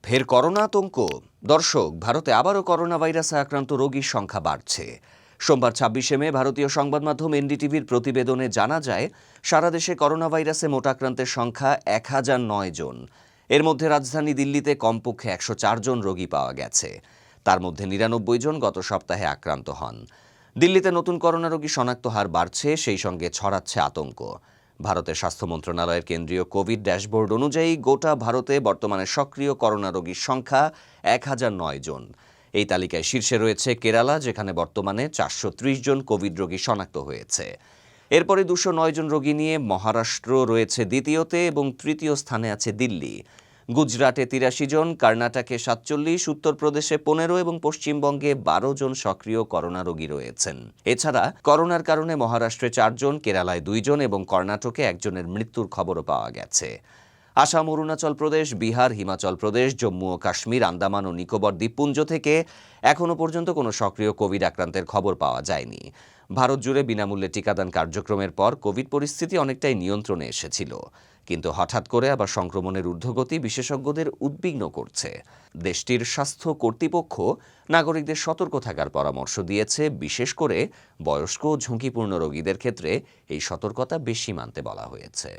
ফের করোনা আতঙ্ক। দর্শক, ভারতে আবারও করোনা ভাইরাসে আক্রান্ত রোগীর সংখ্যা বাড়ছে। সোমবার ২৬শে মে ভারতীয় সংবাদ মাধ্যম এনডিটিভির প্রতিবেদনে জানা যায়, সারা দেশে করোনা ভাইরাসে মোট আক্রান্তের সংখ্যা ১,০০৯ জন। এর মধ্যে রাজধানী দিল্লিতে কমপক্ষে ১০৪ জন রোগী পাওয়া গেছে। তার মধ্যে ৯৯ জন গত সপ্তাহে আক্রান্ত হন। দিল্লিতে নতুন করোনা রোগী শনাক্ত হার বাড়ছে, সেই সঙ্গে ছড়াচ্ছে আতঙ্ক। ভারতের স্বাস্থ্য মন্ত্রণালয়ের কেন্দ্রীয় কোভিড ড্যাশবোর্ড অনুযায়ী গোটা ভারতে বর্তমানে সক্রিয় করোনা রোগীর সংখ্যা ১,০০৯ জন। এই তালিকায় শীর্ষে রয়েছে কেরালা, যেখানে বর্তমানে ৪৩০ জন কোভিড রোগী শনাক্ত হয়েছে। এরপরে ২০৯ জন রোগী নিয়ে মহারাষ্ট্র রয়েছে দ্বিতীয়তে এবং তৃতীয় স্থানে আছে দিল্লি। গুজরাটে ৮৩ জন, কর্ণাটকে ৪৭, উত্তরপ্রদেশে ১৫ এবং পশ্চিমবঙ্গে ১২ জন সক্রিয় করোনা রোগী রয়েছেন। এছাড়া করোনার কারণে মহারাষ্ট্রে ৪ জন, কেরালায় ২ জন এবং কর্ণাটকে একজনের মৃত্যুর খবরও পাওয়া গেছে। আসাম, অরুণাচল প্রদেশ, বিহার, হিমাচল প্রদেশ, জম্মু ও কাশ্মীর, আন্দামান ও নিকোবর দ্বীপপুঞ্জ থেকে এখনও পর্যন্ত কোনো সক্রিয় কোভিড আক্রান্তের খবর পাওয়া যায়নি। ভারত জুড়ে বিনামূল্যে টিকাদান কার্যক্রমের পর কোভিড পরিস্থিতি অনেকটাই নিয়ন্ত্রণে এসেছিল, কিন্তু হঠাৎ করে আবার সংক্রমণের ঊর্ধ্বগতি বিশেষজ্ঞদের উদ্বিগ্ন করছে। দেশটির স্বাস্থ্য কর্তৃপক্ষ নাগরিকদের সতর্ক থাকার পরামর্শ দিয়েছে। বিশেষ করে বয়স্ক ও ঝুঁকিপূর্ণ রোগীদের ক্ষেত্রে এই সতর্কতা বেশি মানতে বলা হয়েছে।